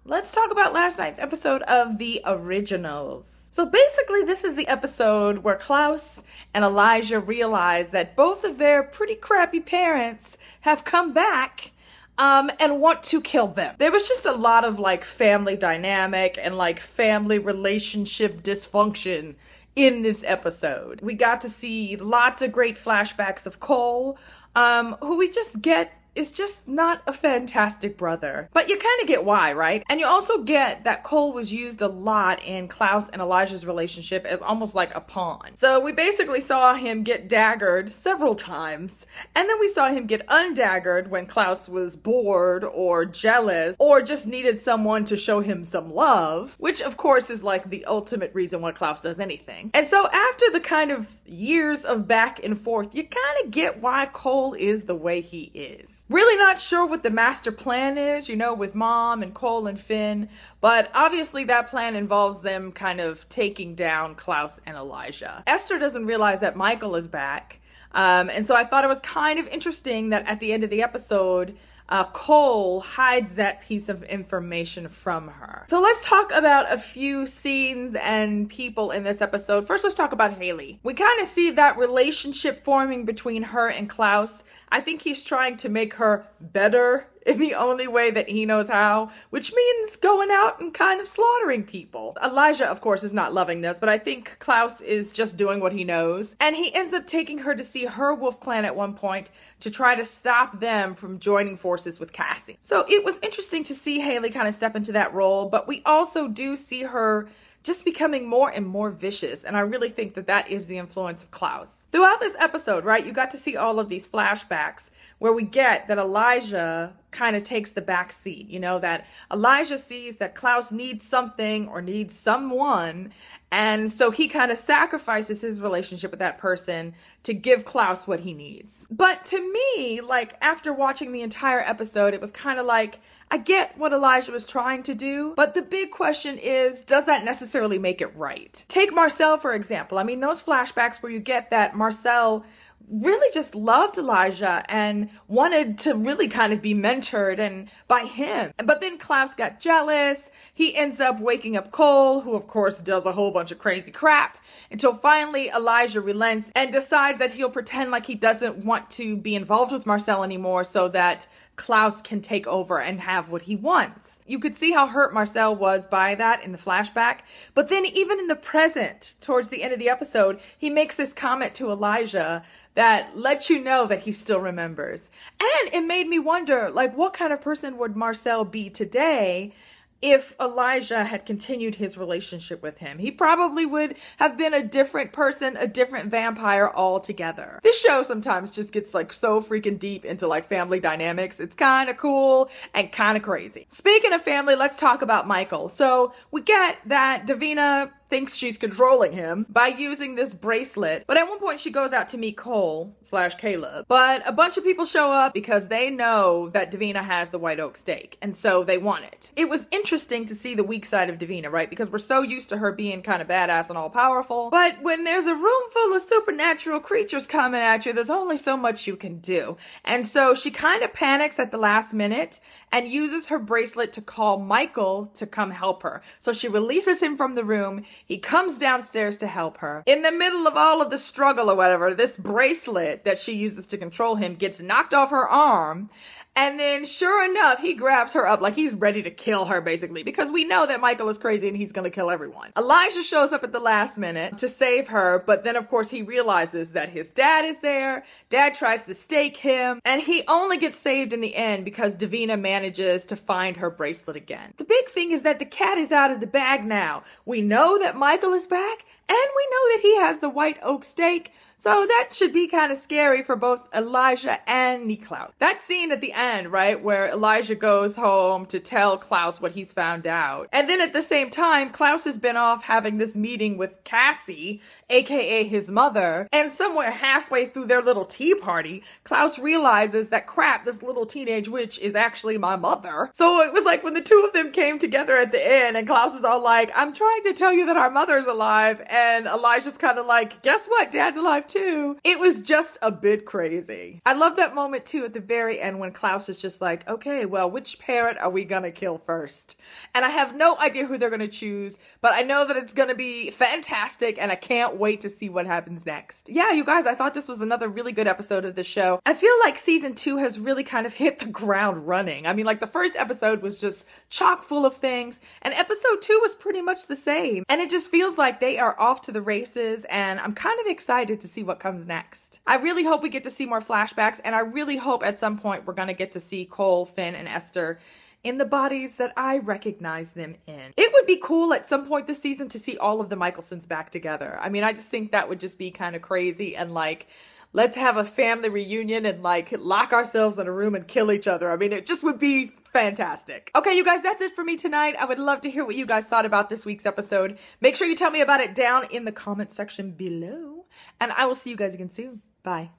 let's talk about last night's episode of The Originals. So basically, this is the episode where Klaus and Elijah realize that both of their pretty crappy parents have come back and want to kill them. There was just a lot of like family dynamic and like family relationship dysfunction in this episode. We got to see lots of great flashbacks of Cole, who we just get is just not a fantastic brother. But you kind of get why, right? And you also get that Cole was used a lot in Klaus and Elijah's relationship as almost like a pawn. So we basically saw him get daggered several times, and then we saw him get undaggered when Klaus was bored or jealous or just needed someone to show him some love, which of course is like the ultimate reason why Klaus does anything. And so after the kind of years of back and forth, you kind of get why Cole is the way he is. Really not sure what the master plan is, you know, with Mom and Cole and Finn, but obviously that plan involves them kind of taking down Klaus and Elijah. Esther doesn't realize that Michael is back, and so I thought it was kind of interesting that at the end of the episode, Cole hides that piece of information from her. So let's talk about a few scenes and people in this episode. First, let's talk about Haley. We kind of see that relationship forming between her and Klaus. I think he's trying to make her better in the only way that he knows how, which means going out and kind of slaughtering people. Elijah, of course, is not loving this, but I think Klaus is just doing what he knows. And he ends up taking her to see her wolf clan at one point to try to stop them from joining forces with Cassie. So it was interesting to see Haley kind of step into that role, but we also do see her just becoming more and more vicious. And I really think that that is the influence of Klaus. Throughout this episode, right, you got to see all of these flashbacks where we get that Elijah kind of takes the back seat, you know, that Elijah sees that Klaus needs something or needs someone, and so he kind of sacrifices his relationship with that person to give Klaus what he needs. But to me, like, after watching the entire episode, it was kind of like, I get what Elijah was trying to do, but the big question is, does that necessarily make it right? Take Marcel, for example. I mean, those flashbacks where you get that Marcel really just loved Elijah and wanted to really kind of be mentored and by him. But then Klaus got jealous. He ends up waking up Cole, who of course does a whole bunch of crazy crap, until finally Elijah relents and decides that he'll pretend like he doesn't want to be involved with Marcel anymore so that Klaus can take over and have what he wants. You could see how hurt Marcel was by that in the flashback, but then even in the present, towards the end of the episode, he makes this comment to Elijah that lets you know that he still remembers. And it made me wonder, like, what kind of person would Marcel be today if Elijah had continued his relationship with him? He probably would have been a different person, a different vampire altogether. This show sometimes just gets like so freaking deep into like family dynamics. It's kind of cool and kind of crazy. Speaking of family, let's talk about Michael. So we get that Davina thinks she's controlling him by using this bracelet. But at one point she goes out to meet Cole/Caleb. But a bunch of people show up because they know that Davina has the white oak stake. And so they want it. It was interesting to see the weak side of Davina, right? Because we're so used to her being kind of badass and all powerful. But when there's a room full of supernatural creatures coming at you, there's only so much you can do. And so she kind of panics at the last minute and uses her bracelet to call Michael to come help her. So she releases him from the room. He comes downstairs to help her. In the middle of all of the struggle or whatever, this bracelet that she uses to control him gets knocked off her arm. And then sure enough, he grabs her up like he's ready to kill her, basically, because we know that Michael is crazy and he's going to kill everyone. Elijah shows up at the last minute to save her, but then of course he realizes that his dad is there. Dad tries to stake him, and he only gets saved in the end because Davina manages to find her bracelet again. The big thing is that the cat is out of the bag now. We know that Michael is back, and we know that he has the white oak stake, so that should be kind of scary for both Elijah and Niklaus. That scene at the end, right, where Elijah goes home to tell Klaus what he's found out. And then at the same time, Klaus has been off having this meeting with Cassie, aka his mother, and somewhere halfway through their little tea party, Klaus realizes that crap, this little teenage witch is actually my mother. So it was like when the two of them came together at the end and Klaus is all like, I'm trying to tell you that our mother's alive, and Elijah's kind of like, guess what? Dad's alive too. It was just a bit crazy. I love that moment too at the very end when Klaus is just like, okay, well, which parent are we gonna kill first? And I have no idea who they're gonna choose, but I know that it's gonna be fantastic and I can't wait to see what happens next. Yeah, you guys, I thought this was another really good episode of the show. I feel like season 2 has really kind of hit the ground running. I mean, like the first episode was just chock full of things, and episode 2 was pretty much the same. And it just feels like they are off to the races, and I'm kind of excited to see what comes next. I really hope we get to see more flashbacks, and I really hope at some point we're gonna get to see Cole, Finn, and Esther in the bodies that I recognize them in. It would be cool at some point this season to see all of the Mikaelsons back together. I mean, I just think that would just be kind of crazy, and like, let's have a family reunion and like lock ourselves in a room and kill each other. I mean, it just would be fantastic. Okay, you guys, that's it for me tonight. I would love to hear what you guys thought about this week's episode. Make sure you tell me about it down in the comment section below, and I will see you guys again soon. Bye.